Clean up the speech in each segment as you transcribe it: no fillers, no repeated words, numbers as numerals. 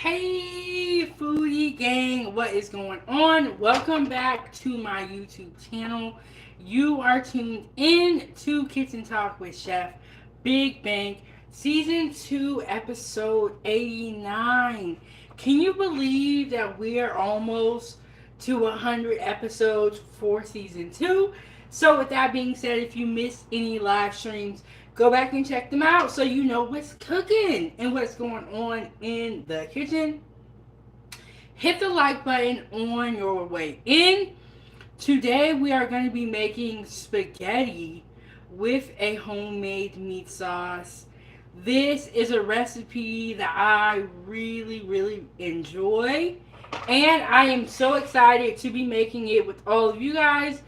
Hey foodie gang, what is going on? Welcome back to my YouTube channel. You are tuned in to Kitchen Talk with Chef Big Bang, Season 2, Episode 89. Can you believe that we are almost to 100 episodes for Season 2? So with that being said, if you missed any live streams, go back and check them out so you know what's cooking and what's going on in the kitchen. Hit the like button on your way in. Today we are going to be making spaghetti with a homemade meat sauce. This is a recipe that I really enjoy, and I am so excited to be making it with all of you guys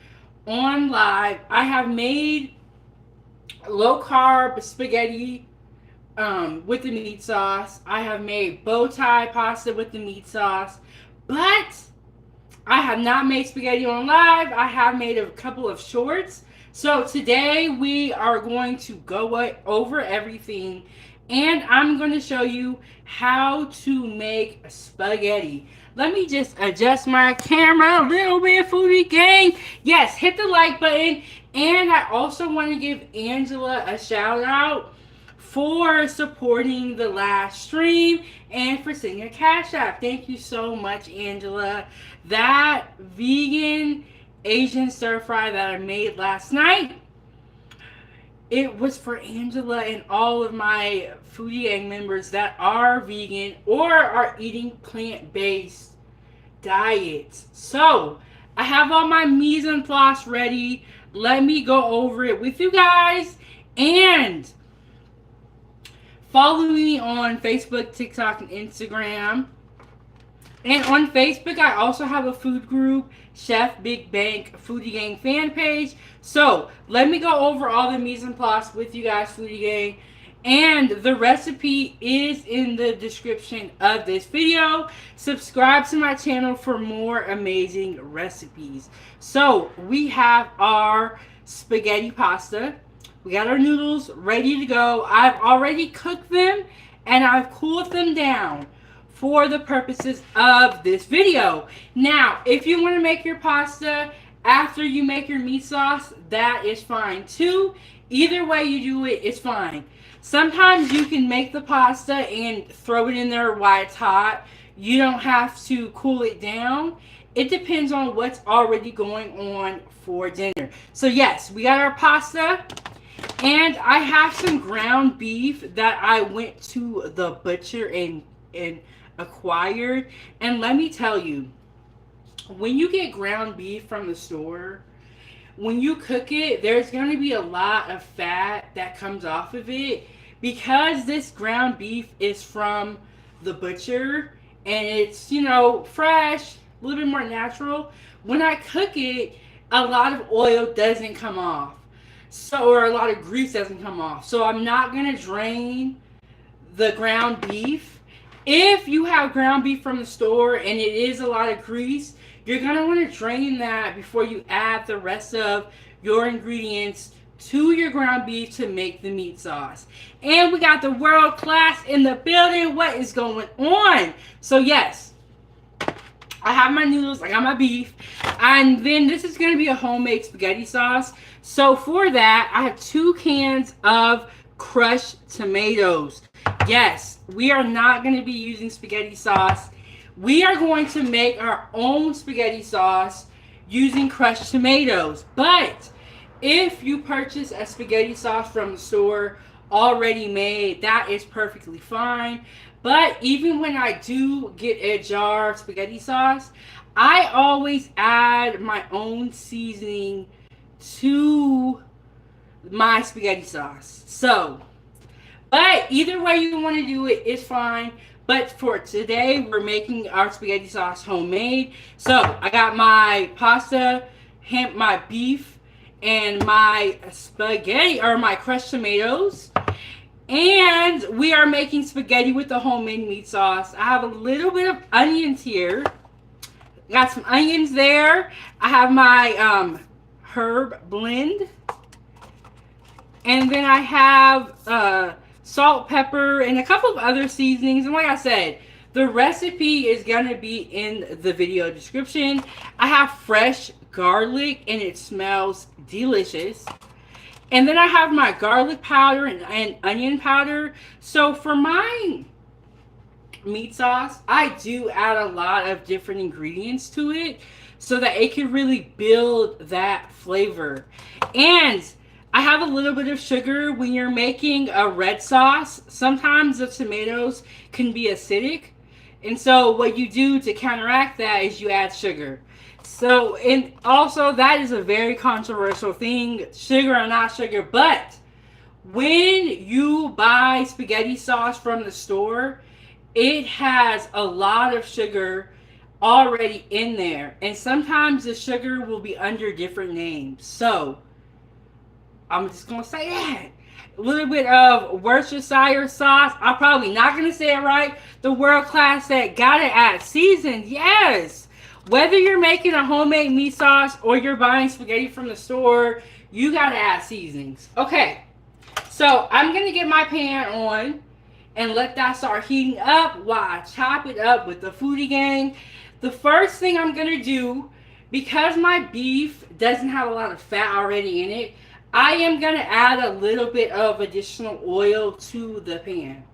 on live. I have made low carb spaghetti with the meat sauce. I have made bow tie pasta with the meat sauce, but I have not made spaghetti on live. I have made a couple of shorts. So today we are going to go over everything, and I'm going to show you how to make spaghetti. Let me just adjust my camera a little bit, foodie gang. Yes, hit the like button. And I also want to give Angela a shout out for supporting the last stream and for sending a cash app. Thank you so much, Angela. That vegan Asian stir fry that I made last night, it was for Angela and all of my foodie gang members that are vegan or are eating plant-based diets. So I have all my mise en place ready. Let me go over it with you guys, and follow me on Facebook, TikTok, and Instagram. And on Facebook, I also have a food group, Chef Big Bang Foodie Gang fan page. So let me go over all the mise en place with you guys, Foodie Gang. And the recipe is in the description of this video. Subscribe to my channel for more amazing recipes. So we have our spaghetti pasta. We got our noodles ready to go. I've already cooked them and I've cooled them down for the purposes of this video. Now, if you want to make your pasta after you make your meat sauce, that is fine too. Either way you do it, it's fine. Sometimes you can make the pasta and throw it in there while it's hot. You don't have to cool it down. It depends on what's already going on for dinner. So yes, we got our pasta. And I have some ground beef that I went to the butcher and acquired. And let me tell you, when you get ground beef from the store, when you cook it, there's going to be a lot of fat that comes off of it. Because this ground beef is from the butcher and it's, you know, fresh, a little bit more natural, when I cook it, a lot of oil doesn't come off. So, or a lot of grease doesn't come off. So I'm not going to drain the ground beef. If you have ground beef from the store and it is a lot of grease, you're going to want to drain that before you add the rest of your ingredients to your ground beef to make the meat sauce. And we got the world class in the building. What is going on? So yes, I have my noodles, I got my beef, and then this is going to be a homemade spaghetti sauce. So for that, I have 2 cans of crushed tomatoes. Yes, we are not going to be using spaghetti sauce. We are going to make our own spaghetti sauce using crushed tomatoes. But if you purchase a spaghetti sauce from the store already made, that is perfectly fine. But even when I do get a jar of spaghetti sauce, I always add my own seasoning to my spaghetti sauce. So, but either way you want to do it is fine. But for today, we're making our spaghetti sauce homemade. So I got my pasta, my beef, and my spaghetti, or my crushed tomatoes. And we are making spaghetti with the homemade meat sauce. I have a little bit of onions here. Got some onions there. I have my herb blend. And then I have salt, pepper, and a couple of other seasonings. And like I said, The recipe is going to be in the video description. I have fresh garlic and it smells delicious. And then I have my garlic powder and onion powder. So for my meat sauce, I do add a lot of different ingredients to it so that it can really build that flavor. And I have a little bit of sugar. When you're making a red sauce, sometimes the tomatoes can be acidic. And so what you do to counteract that is you add sugar. So, and also that is a very controversial thing, sugar or not sugar, but when you buy spaghetti sauce from the store, it has a lot of sugar already in there. And sometimes the sugar will be under different names. So, I'm just going to say that. A little bit of Worcestershire sauce. I'm probably not going to say it right. The world class that got it at seasoned. Yes. Whether you're making a homemade meat sauce or you're buying spaghetti from the store, you got to add seasonings. Okay. So I'm going to get my pan on and let that start heating up while I chop it up with the Foodie Gang. The first thing I'm going to do, because my beef doesn't have a lot of fat already in it, I am going to add a little bit of additional oil to the pan.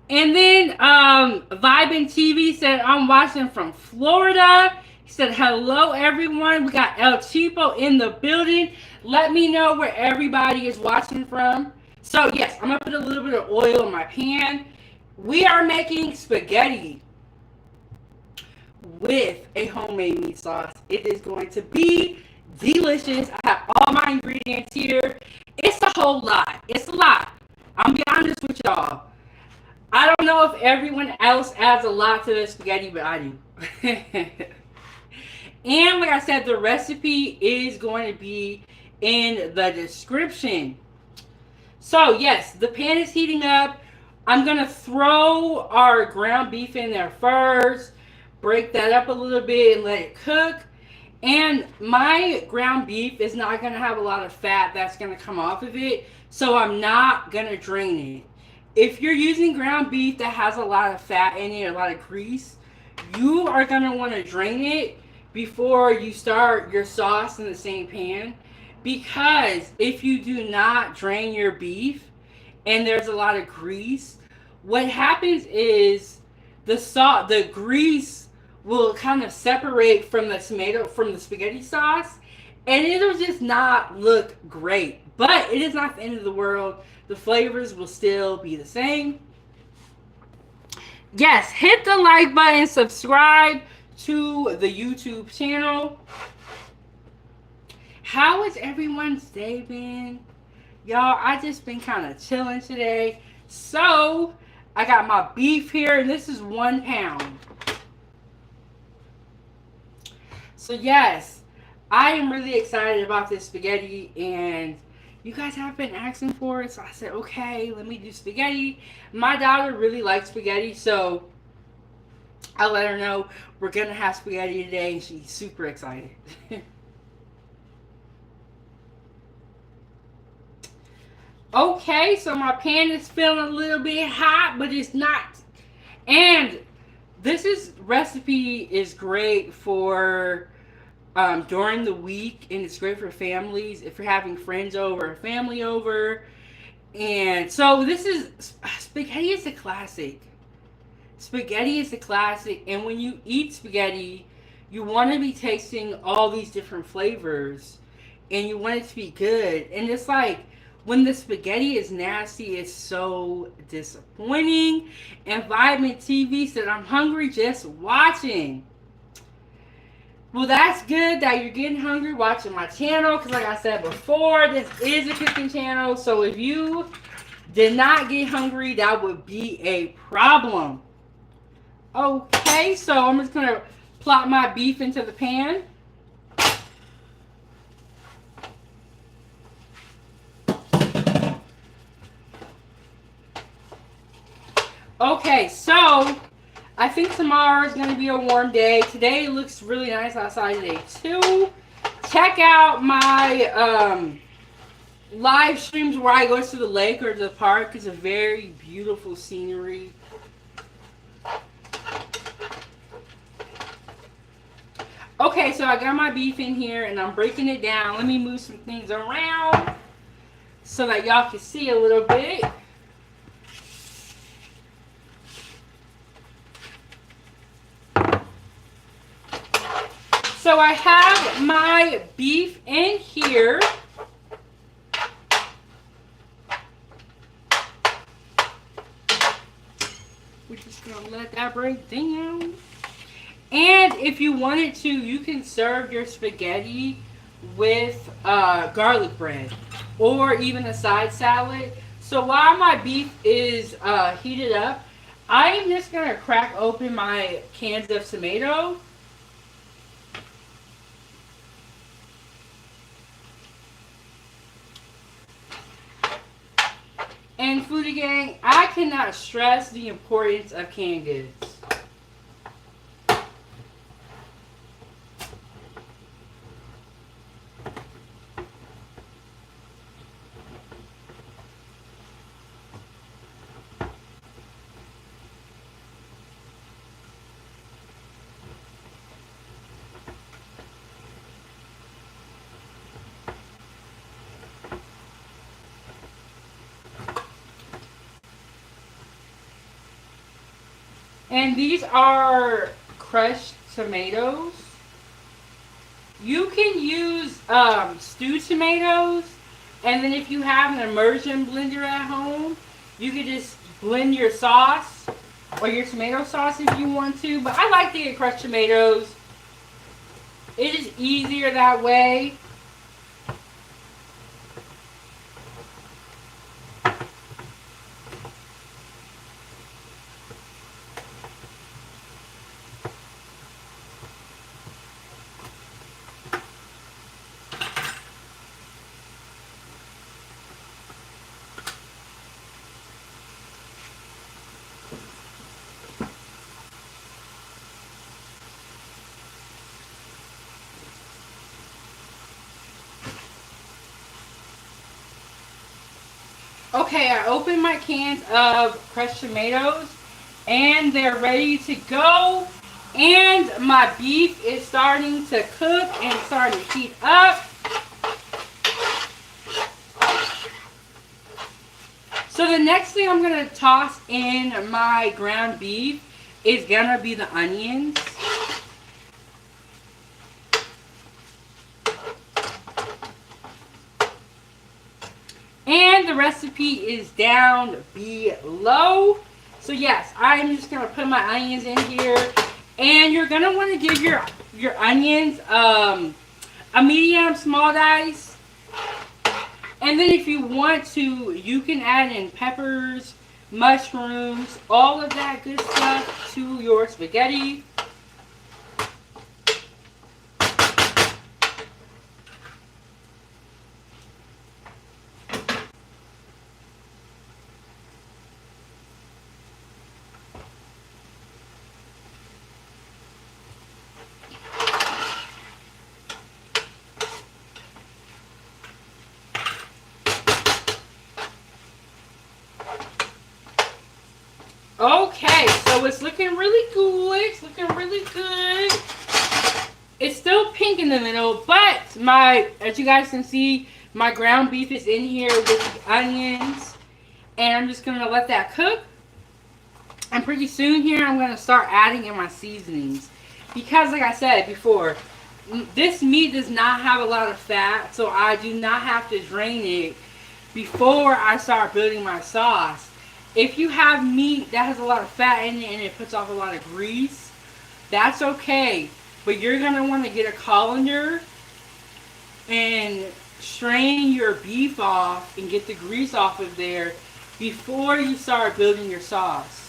And then Vibin TV said, I'm watching from Florida. He said, hello, everyone. We got El Cheapo in the building. Let me know where everybody is watching from. So, yes, I'm going to put a little bit of oil in my pan. We are making spaghetti with a homemade meat sauce. It is going to be delicious. I have all my ingredients here. It's a whole lot. It's a lot. I'm be honest with y'all. I don't know if everyone else adds a lot to the spaghetti, but I do. And like I said, the recipe is going to be in the description. So yes, the pan is heating up. I'm going to throw our ground beef in there first. Break that up a little bit and let it cook. And my ground beef is not going to have a lot of fat that's going to come off of it. So I'm not going to drain it. If you're using ground beef that has a lot of fat in it, a lot of grease, you are going to want to drain it before you start your sauce in the same pan. Because if you do not drain your beef and there's a lot of grease, what happens is the grease will kind of separate from the spaghetti sauce, and it'll just not look great. But it is not the end of the world. The flavors will still be the same. Yes, hit the like button, subscribe to the YouTube channel. How has everyone's day been? Y'all, I just been kind of chilling today. So, I got my beef here, and this is 1 pound. So yes, I am really excited about this spaghetti, and you guys have been asking for it, so I said, okay, let me do spaghetti. My daughter really likes spaghetti, so I let her know we're going to have spaghetti today, and she's super excited. Okay, so my pan is feeling a little bit hot, but it's not. And this recipe is great for during the week, and it's great for families if you're having friends over or family over. And so spaghetti is a classic. Spaghetti is a classic, and when you eat spaghetti, you want to be tasting all these different flavors, and you want it to be good. And it's like, when the spaghetti is nasty, it's so disappointing. And Vitamin TV said, I'm hungry just watching. Well, that's good that you're getting hungry watching my channel, because like I said before, this is a cooking channel. So if you did not get hungry, that would be a problem. Okay, so I'm just going to plop my beef into the pan. Okay, so I think tomorrow is going to be a warm day. Today looks really nice outside today too. Check out my live streams where I go to the lake or the park. It's a very beautiful scenery. Okay, so I got my beef in here and I'm breaking it down. Let me move some things around so that y'all can see a little bit. So I have my beef in here. We're just gonna let that break down. And if you wanted to, you can serve your spaghetti with garlic bread or even a side salad. So while my beef is heated up, I'm just gonna crack open my cans of tomato. And Foodie Gang, I cannot stress the importance of canned goods. And these are crushed tomatoes. You can use stewed tomatoes, and then if you have an immersion blender at home, you can just blend your sauce or your tomato sauce if you want to. But I like to get crushed tomatoes. It is easier that way. Okay, I opened my cans of crushed tomatoes and they're ready to go. And my beef is starting to cook and starting to heat up. So the next thing I'm going to toss in my ground beef is going to be the onions. And the recipe is down below. So yes, I'm just going to put my onions in here. And you're going to want to give your onions a medium small dice. And then if you want to, you can add in peppers, mushrooms, all of that good stuff to your spaghetti. Okay, so it's looking really good. It's looking really good. It's still pink in the middle, but as you guys can see, my ground beef is in here with the onions. And I'm just going to let that cook. And pretty soon here, I'm going to start adding in my seasonings. Because like I said before, this meat does not have a lot of fat, so I do not have to drain it before I start building my sauce. If you have meat that has a lot of fat in it and it puts off a lot of grease, that's okay. But you're going to want to get a colander and strain your beef off and get the grease off of there before you start building your sauce.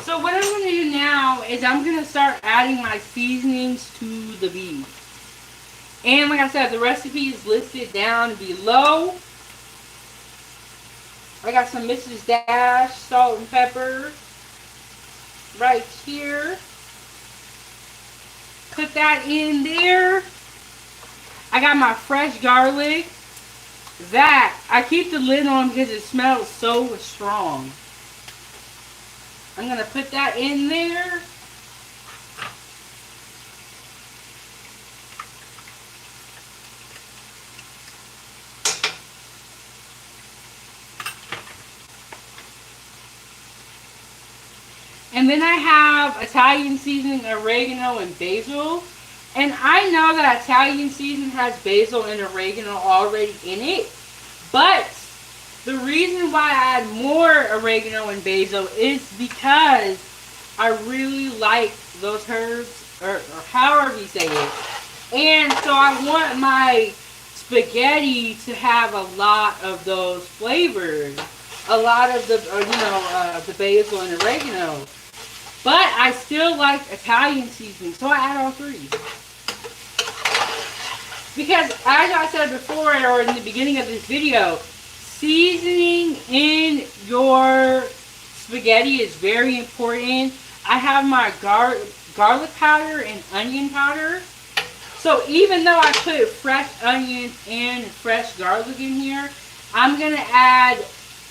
So what I'm going to do now is I'm going to start adding my seasonings to the beef. And like I said, the recipe is listed down below. I got some Mrs. Dash salt and pepper right here. put that in there. I got my fresh garlic. That, I keep the lid on because it smells so strong. I'm going to put that in there. And then I have Italian seasoning, oregano, and basil. And I know that Italian seasoning has basil and oregano already in it. But the reason why I add more oregano and basil is because I really like those herbs, or however you say it. And so I want my spaghetti to have a lot of those flavors. A lot of the, the basil and oregano. But I still like Italian seasoning, so I add all three. Because, as I said before, or in the beginning of this video, seasoning in your spaghetti is very important. I have my garlic powder and onion powder. So even though I put fresh onions and fresh garlic in here, I'm going to add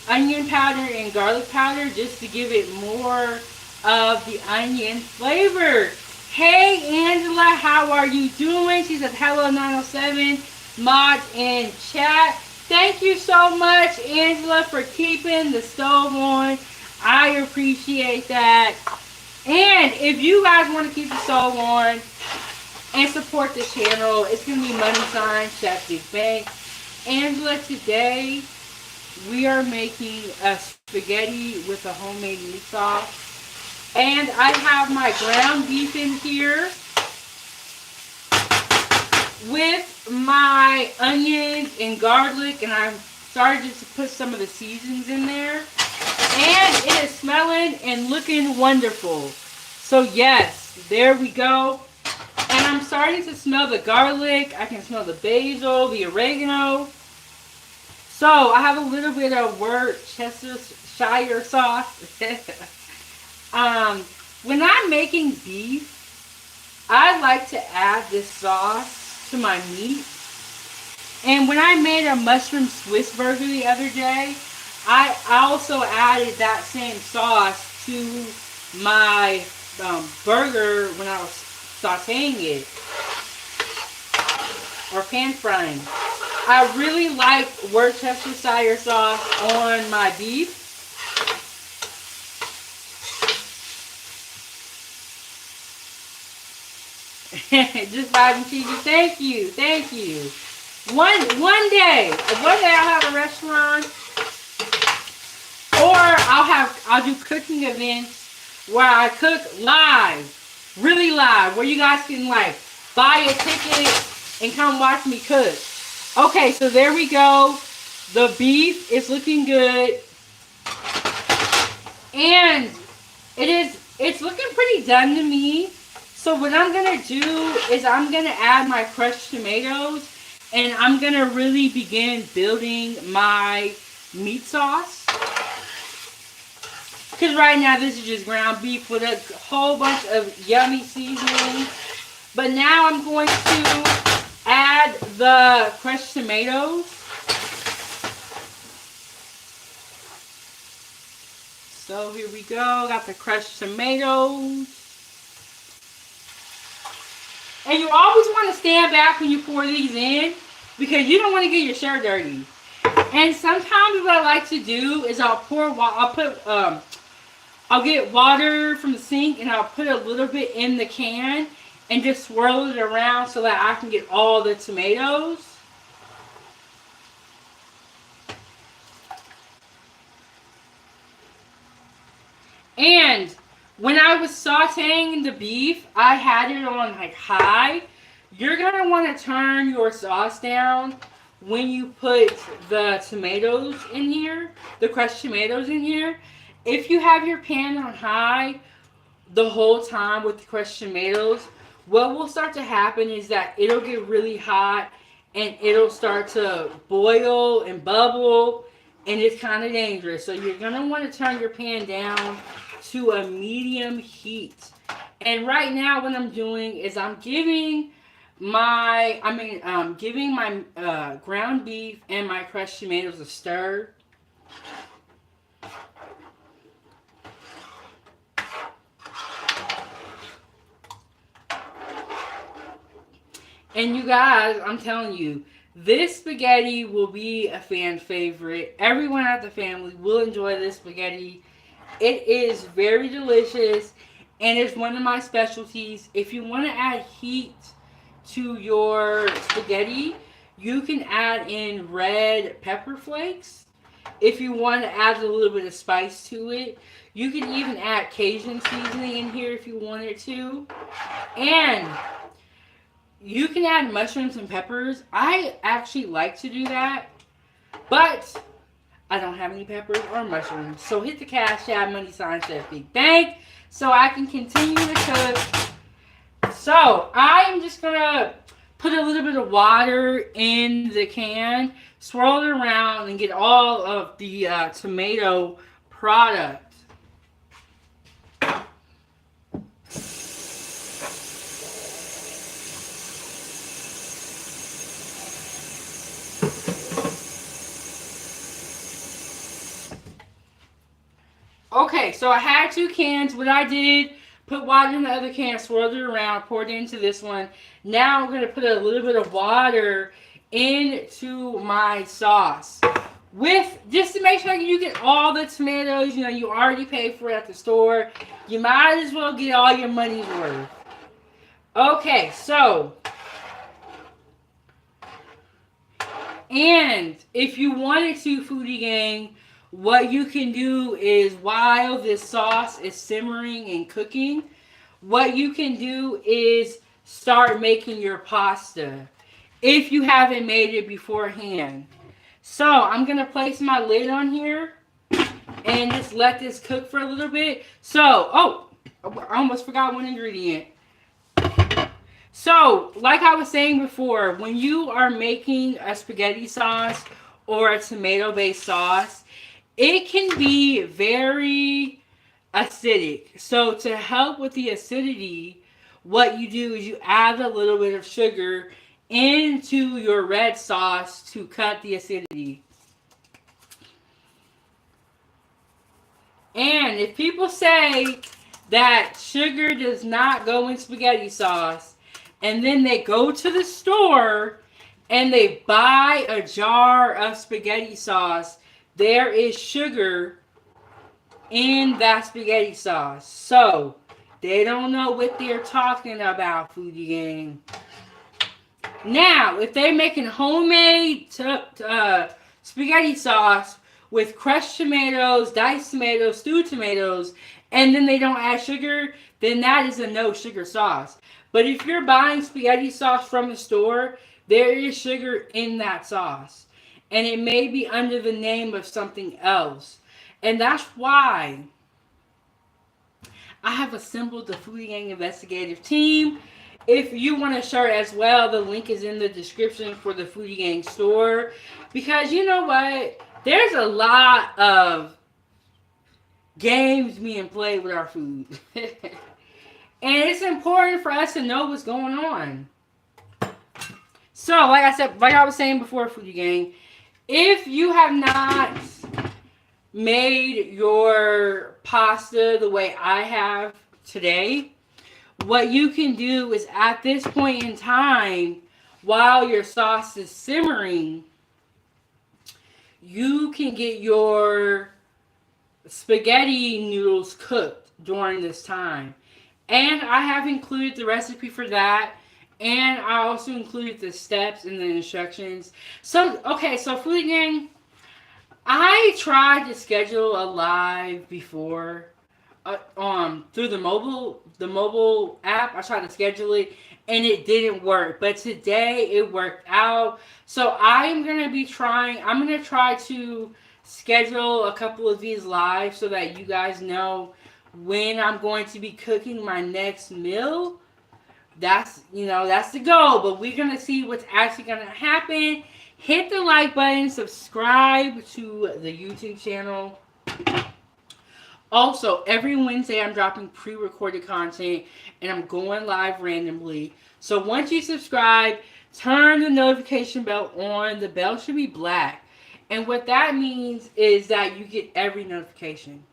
onion powder and garlic powder just to give it more of the onion flavor. Hey Angela, how are you doing? She says hello 907 mods in chat. Thank you so much, Angela, for keeping the stove on. I appreciate that. And if you guys want to keep the stove on and support the channel, it's going to be money sign Chef Big Bang. Angela, today we are making a spaghetti with a homemade meat sauce. And I have my ground beef in here with my onions and garlic, and I'm starting to put some of the seasons in there. And it is smelling and looking wonderful. So yes, there we go. And I'm starting to smell the garlic. I can smell the basil, the oregano. So I have a little bit of Worcestershire sauce. When I'm making beef, I like to add this sauce to my meat. And when I made a mushroom Swiss burger the other day, I also added that same sauce to my burger when I was sauteing it. Or pan frying. I really like Worcestershire sauce on my beef. Just vibing cheesy. Thank you. Thank you. One day I'll have a restaurant, or I'll do cooking events where I cook live, really live, where you guys can like buy a ticket and come watch me cook. Okay, so there we go. The beef is looking good, and it's looking pretty done to me. So what I'm going to do is I'm going to add my crushed tomatoes, and I'm going to really begin building my meat sauce. Because right now this is just ground beef with a whole bunch of yummy seasoning. But now I'm going to add the crushed tomatoes. So here we go. Got the crushed tomatoes. And you always want to stand back when you pour these in, because you don't want to get your shirt dirty. And sometimes what I like to do is I'll get water from the sink and I'll put a little bit in the can and just swirl it around so that I can get all the tomatoes. And when I was sauteing the beef, I had it on like high. You're going to want to turn your sauce down when you put the tomatoes in here, the crushed tomatoes in here. If you have your pan on high the whole time with the crushed tomatoes, what will start to happen is that it'll get really hot and it'll start to boil and bubble, and it's kind of dangerous. So you're going to want to turn your pan down to a medium heat. And right now what I'm doing is I'm giving my ground beef and my crushed tomatoes a stir. And you guys, I'm telling you, this spaghetti will be a fan favorite. Everyone at the family will enjoy this spaghetti. It is very delicious and it's one of my specialties. If you want to add heat to your spaghetti, you can add in red pepper flakes. If you want to add a little bit of spice to it, you can even add Cajun seasoning in here if you wanted to. And you can add mushrooms and peppers. I actually like to do that, but I don't have any peppers or mushrooms. So hit the Cash App money sign Chef Big Bank so I can continue to cook. So I'm just gonna put a little bit of water in the can, swirl it around, and get all of the tomato product. Okay, so I had 2 cans. What I did, put water in the other can, swirled it around, poured it into this one. Now I'm going to put a little bit of water into my sauce. Just to make sure you get all the tomatoes, you already paid for it at the store. You might as well get all your money's worth. Okay, so, and if you wanted to, Foodie Gang, what you can do is while this sauce is simmering and cooking, what you can do is start making your pasta if you haven't made it beforehand. So I'm going to place my lid on here and just let this cook for a little bit. So, I almost forgot one ingredient. So, like I was saying before, when you are making a spaghetti sauce or a tomato-based sauce, it can be very acidic. So to help with the acidity, what you do is you add a little bit of sugar into your red sauce to cut the acidity. And if people say that sugar does not go in spaghetti sauce, and then they go to the store and they buy a jar of spaghetti sauce, there is sugar in that spaghetti sauce. So, they don't know what they're talking about, Foodie Gang. Now, if they're making homemade spaghetti sauce with crushed tomatoes, diced tomatoes, stewed tomatoes, and then they don't add sugar, then that is a no sugar sauce. But if you're buying spaghetti sauce from the store, there is sugar in that sauce. And it may be under the name of something else. And that's why I have assembled the Foodie Gang investigative team. If you want a shirt as well, the link is in the description for the Foodie Gang store. Because you know what? There's a lot of games being played with our food. And it's important for us to know what's going on. So, like I was saying before, Foodie Gang, if you have not made your pasta the way I have today, what you can do is at this point in time, while your sauce is simmering, you can get your spaghetti noodles cooked during this time. And I have included the recipe for that. And I also included the steps and the instructions. So, okay, so Foodie Gang, I tried to schedule a live before through the mobile app. I tried to schedule it and it didn't work. But today it worked out. So I'm going to try to schedule a couple of these live so that you guys know when I'm going to be cooking my next meal. That's the goal, but we're going to see what's actually going to happen. Hit the like button, subscribe to the YouTube channel. Also, every Wednesday I'm dropping pre-recorded content and I'm going live randomly. So once you subscribe, turn the notification bell on. The bell should be black. And what that means is that you get every notification.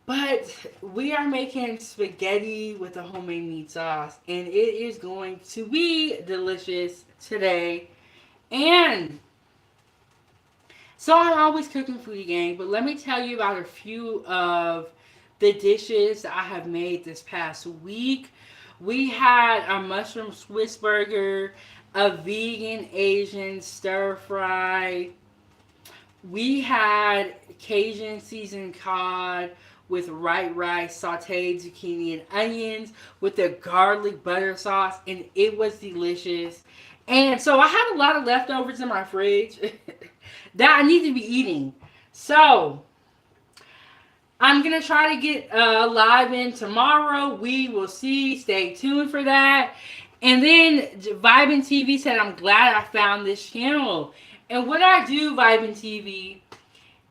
But we are making spaghetti with a homemade meat sauce, and it is going to be delicious today. And so I'm always cooking foodie gang, but let me tell you about a few of the dishes I have made this past week. We had a mushroom Swiss burger, a vegan Asian stir fry. We had Cajun seasoned cod with white rice, sauteed zucchini and onions with the garlic butter sauce, and it was delicious. And so I have a lot of leftovers in my fridge that I need to be eating. So I'm going to try to get live in tomorrow. We will see. Stay tuned for that. And then Vibin TV said, I'm glad I found this channel. And what I do, Vibin TV,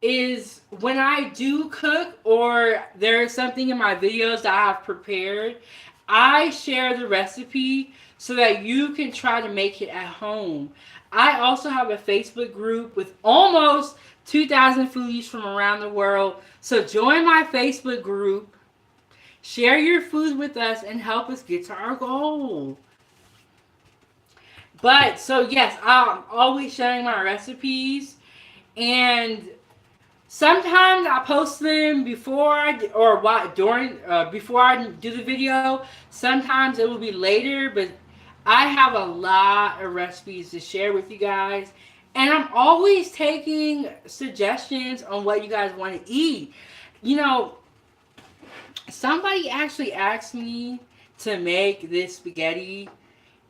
is when I do cook or there's something in my videos that I have prepared, I share the recipe so that you can try to make it at home. I also have a Facebook group with almost 2,000 foodies from around the world. So join my Facebook group, share your food with us, and help us get to our goal. But, so yes, I'm always sharing my recipes, and sometimes I post them before I do the video. Sometimes it will be later, but I have a lot of recipes to share with you guys. And I'm always taking suggestions on what you guys want to eat. You know, somebody actually asked me to make this spaghetti,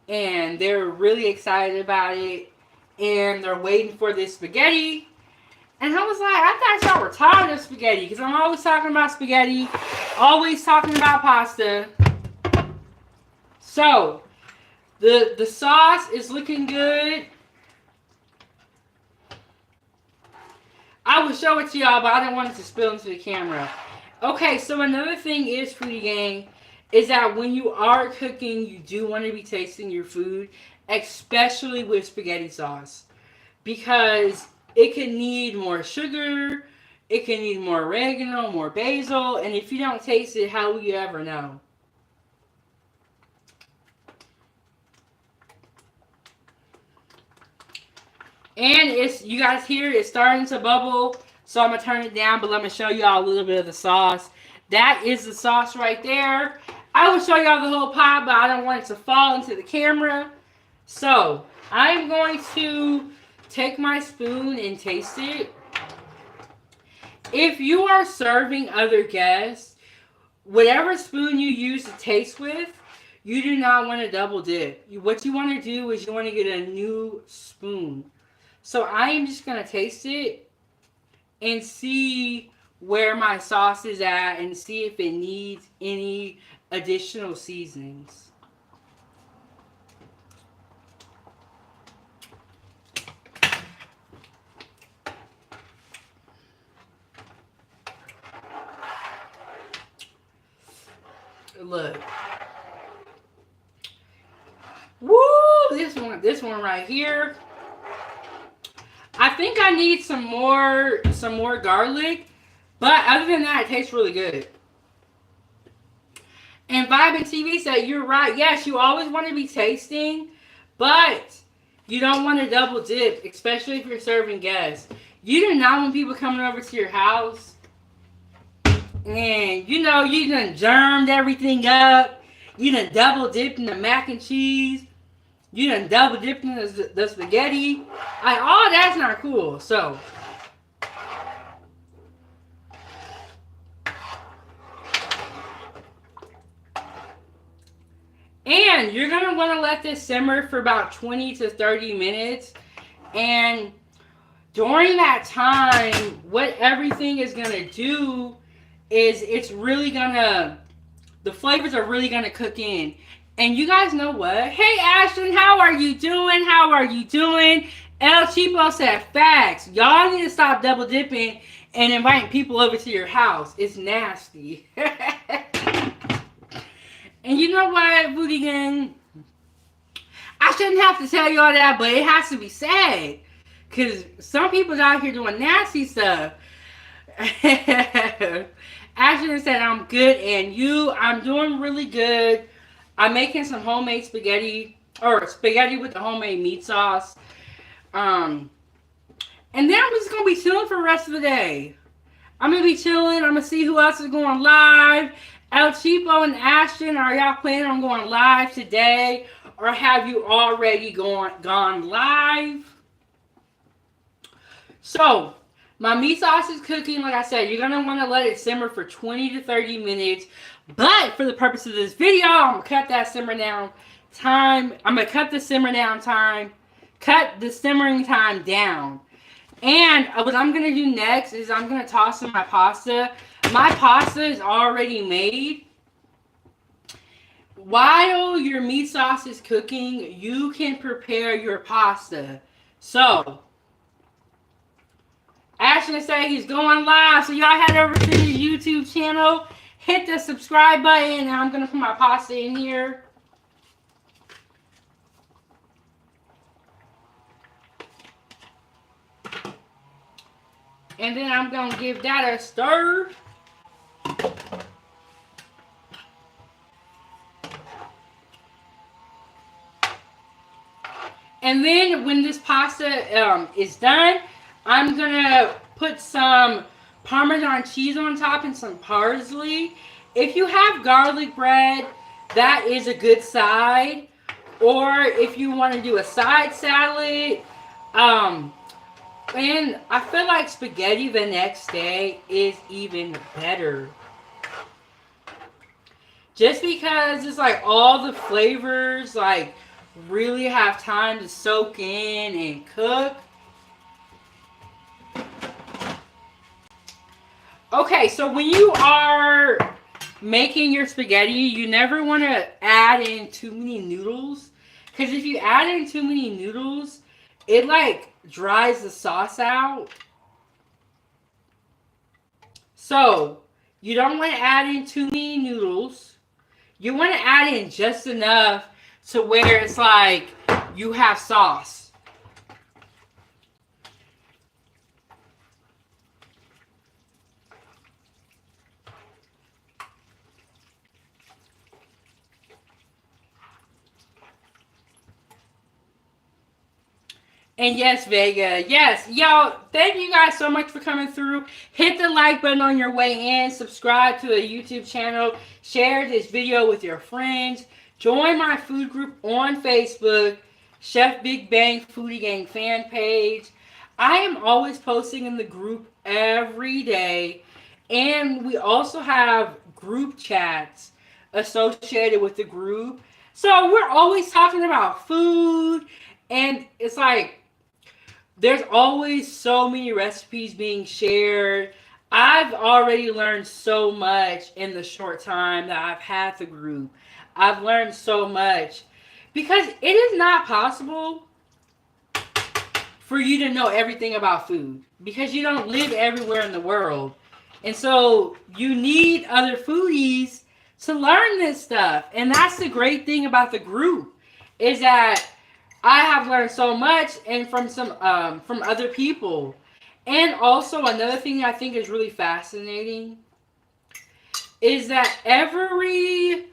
and they're really excited about it, and they're waiting for this spaghetti. And I was like, I thought y'all were tired of spaghetti, because I'm always talking about spaghetti, always talking about pasta. So, the sauce is looking good. I will show it to y'all, but I don't want it to spill into the camera. Okay, so another thing is, foodie gang, is that when you are cooking, you do want to be tasting your food, especially with spaghetti sauce, because it can need more sugar, it can need more oregano, more basil, and if you don't taste it, how will you ever know? And it's, you guys hear it's starting to bubble, so I'm going to turn it down, but let me show y'all a little bit of the sauce. That is the sauce right there. I will show y'all the whole pot, but I don't want it to fall into the camera. So, I'm going to take my spoon and taste it. If you are serving other guests, whatever spoon you use to taste with, you do not want to double dip. What you want to do is you want to get a new spoon. So I am just going to taste it and see where my sauce is at and see if it needs any additional seasonings. Look. Woo! This one right here. I think I need some more garlic, but other than that, it tastes really good. And Vibin TV said, you're right. Yes, you always want to be tasting, but you don't want to double dip, especially if you're serving guests. You do not want people coming over to your house and, you know, you done germed everything up. You done double dipped in the mac and cheese. You done double dipped in the spaghetti. Oh, that's not cool. So, and you're going to want to let this simmer for about 20 to 30 minutes. And during that time, what everything is going to do is it's really going to, the flavors are really going to cook in. And you guys know what? Hey, Ashton, how are you doing? How are you doing? El Cheapo said, facts. Y'all need to stop double dipping and inviting people over to your house. It's nasty. And you know what, Booty Gang? I shouldn't have to tell you all that, but it has to be said. Because some people's out here doing nasty stuff. Ashton said, I'm good, and you? I'm doing really good. I'm making some homemade spaghetti, or spaghetti with the homemade meat sauce. And then I'm just going to be chilling for the rest of the day. I'm going to be chilling. I'm going to see who else is going live. El Cheapo and Ashton, are y'all planning on going live today? Or have you already gone live? So, my meat sauce is cooking. Like I said, you're going to want to let it simmer for 20 to 30 minutes. But for the purpose of this video, I'm going to cut that simmer down time. I'm going to cut the simmer down time. Cut the simmering time down. And what I'm going to do next is I'm going to toss in my pasta. My pasta is already made. While your meat sauce is cooking, you can prepare your pasta. So, Ashton said he's going live. So, y'all head over to his YouTube channel. Hit the subscribe button. And I'm going to put my pasta in here. And then I'm going to give that a stir. And then when this pasta is done, I'm going to put some Parmesan cheese on top and some parsley. If you have garlic bread, that is a good side. Or if you want to do a side salad, and I feel like spaghetti the next day is even better. Just because it's like all the flavors like really have time to soak in and cook. Okay, so when you are making your spaghetti, you never want to add in too many noodles. Because if you add in too many noodles, it like dries the sauce out. So, you don't want to add in too many noodles. You want to add in just enough to where it's like you have sauce. And yes, Vega, yes, y'all, thank you guys so much for coming through. Hit the like button on your way in. Subscribe to the YouTube channel. Share this video with your friends. Join my food group on Facebook, Chef Big Bang Foodie Gang fan page. I am always posting in the group every day. And we also have group chats associated with the group. So we're always talking about food. And it's like, there's always so many recipes being shared. I've already learned so much in the short time that I've had the group. I've learned so much. Because it is not possible for you to know everything about food. Because you don't live everywhere in the world. And so you need other foodies to learn this stuff. And that's the great thing about the group. Is that I have learned so much and from other people. And also another thing I think is really fascinating is that every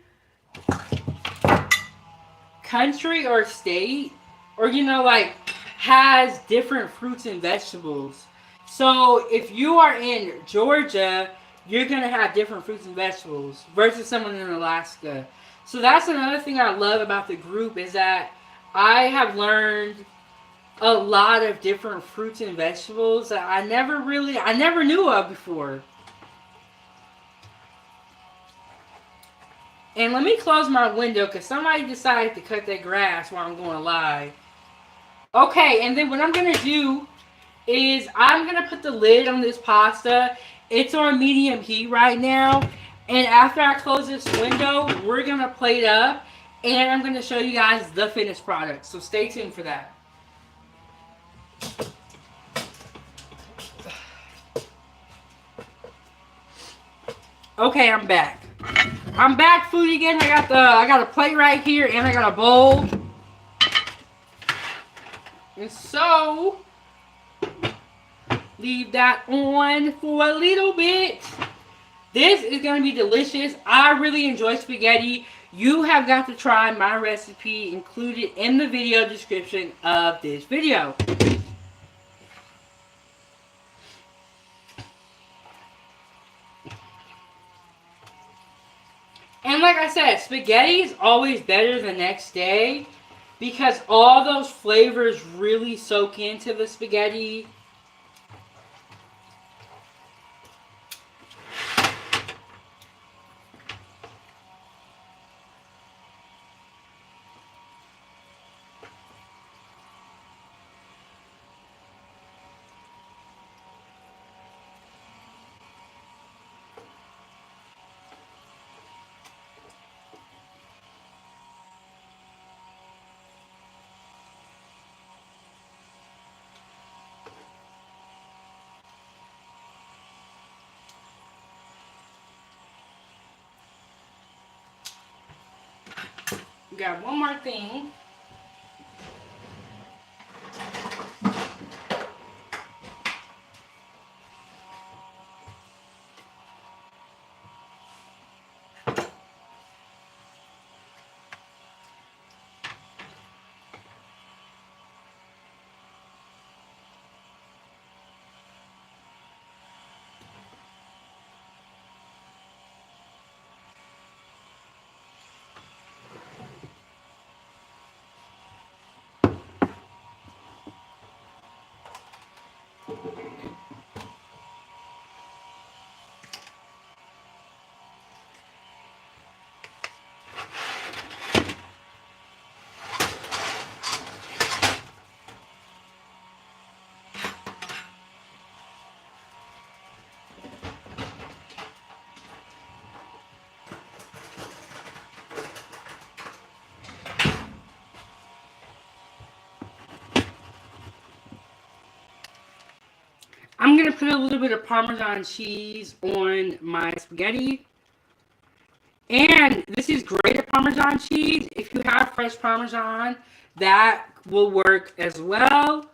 country or state or like has different fruits and vegetables. So if you are in Georgia, you're going to have different fruits and vegetables versus someone in Alaska. So that's another thing I love about the group is that I have learned a lot of different fruits and vegetables that I never knew of before. And let me close my window because somebody decided to cut their grass while I'm going live. Okay, and then what I'm going to do is I'm going to put the lid on this pasta. It's on medium heat right now. And after I close this window, we're going to plate up. And I'm going to show you guys the finished product. So stay tuned for that. Okay, I'm back. I'm back, food again. I got a plate right here, and I got a bowl. And so, leave that on for a little bit. This is going to be delicious. I really enjoy spaghetti. You have got to try my recipe included in the video description of this video. And like I said, spaghetti is always better the next day because all those flavors really soak into the spaghetti. We got one more thing. I'm going to put a little bit of Parmesan cheese on my spaghetti. And this is grated Parmesan cheese. If you have fresh Parmesan, that will work as well.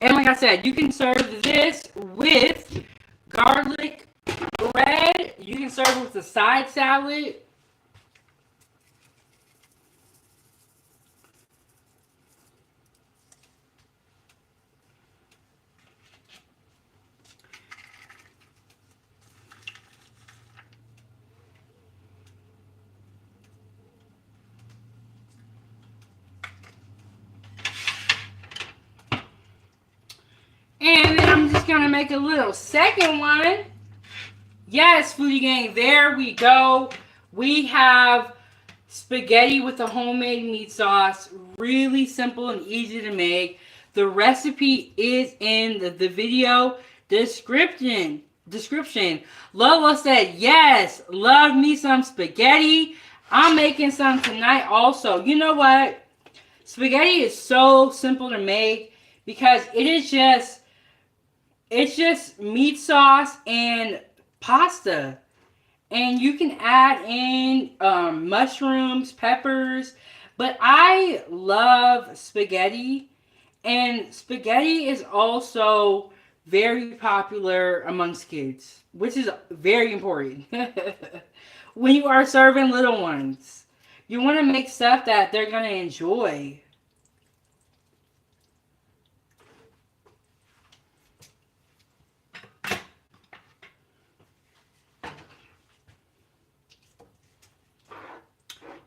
And like I said, you can serve this with garlic bread. You can serve it with a side salad. And then I'm just going to make a little second one. Yes, Foodie Gang, there we go. We have spaghetti with a homemade meat sauce. Really simple and easy to make. The recipe is in the video description. Lola said, yes, love me some spaghetti. I'm making some tonight also. You know what? Spaghetti is so simple to make because it's just meat sauce and pasta. And you can add in mushrooms, peppers. But I love spaghetti. And spaghetti is also very popular amongst kids, which is very important. When you are serving little ones, you want to make stuff that they're going to enjoy.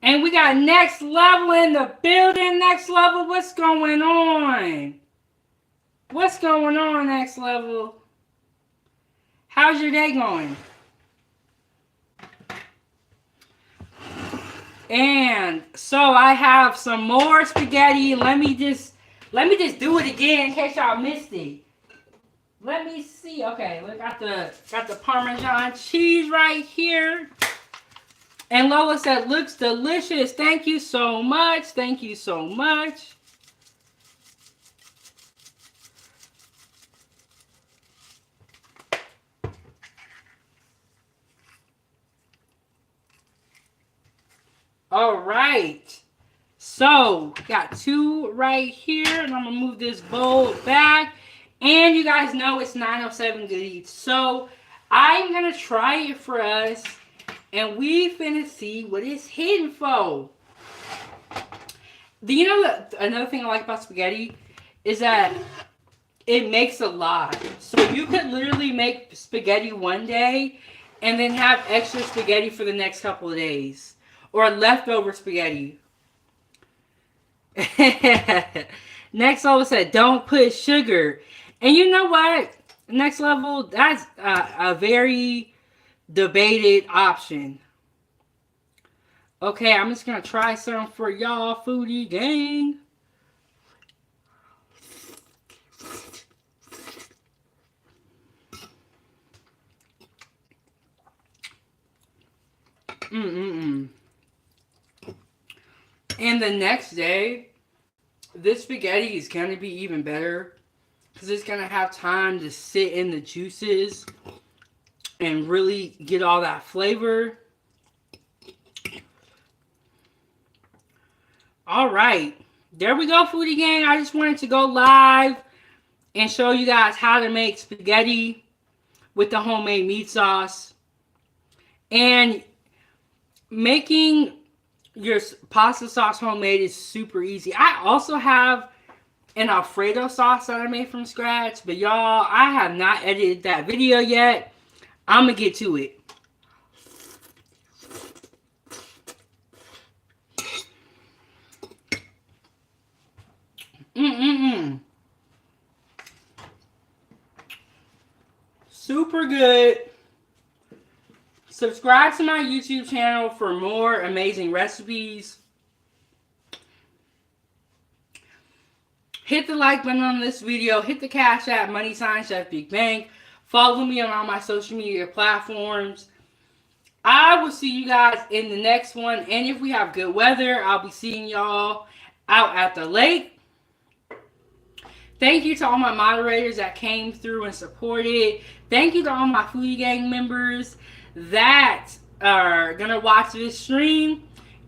And we got Next Level in the building. Next Level, what's going on? What's going on, Next Level? How's your day going? And so I have some more spaghetti. Let me just do it again in case y'all missed it. Let me see. Okay, we got the Parmesan cheese right here. And Lola said, looks delicious. Thank you so much. Thank you so much. All right. So, got two right here, and I'm gonna move this bowl back. And you guys know it's 907 Good Eats. So, I'm gonna try it for us, and we finna see what it's hitting for. You know, another thing I like about spaghetti is that it makes a lot. So, you could literally make spaghetti one day and then have extra spaghetti for the next couple of days. Or leftover spaghetti. Next level said, don't put sugar. And you know what? Next level, that's a very debated option. Okay, I'm just going to try some for y'all, foodie gang. And the next day, this spaghetti is going to be even better because it's going to have time to sit in the juices and really get all that flavor. All right. There we go, foodie gang. I just wanted to go live and show you guys how to make spaghetti with the homemade meat sauce. And making your pasta sauce homemade is super easy. I also have an Alfredo sauce that I made from scratch. But y'all, I have not edited that video yet. I'm going to get to it. Super good. Subscribe to my YouTube channel for more amazing recipes. Hit the like button on this video. Hit the Cash App, money sign, Chef Big Bang. Follow me on all my social media platforms. I will see you guys in the next one. And if we have good weather, I'll be seeing y'all out at the lake. Thank you to all my moderators that came through and supported. Thank you to all my Foodie Gang members that are going to watch this stream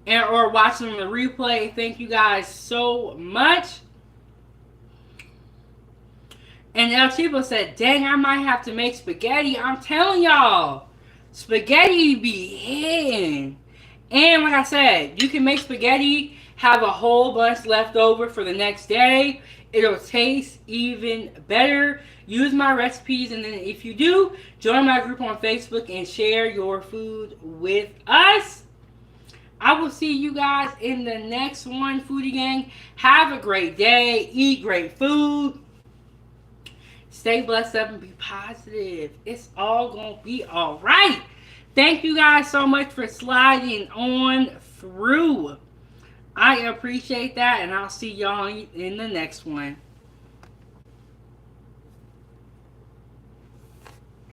or watching the replay. Thank you guys so much. And El Chivo said, dang, I might have to make spaghetti. I'm telling y'all, spaghetti be hitting. And like I said, you can make spaghetti, have a whole bunch left over for the next day. It'll taste even better. Use my recipes, and then if you do, join my group on Facebook and share your food with us. I will see you guys in the next one, Foodie Gang. Have a great day. Eat great food. Stay blessed up and be positive. It's all going to be all right. Thank you guys so much for sliding on through. I appreciate that, and I'll see y'all in the next one.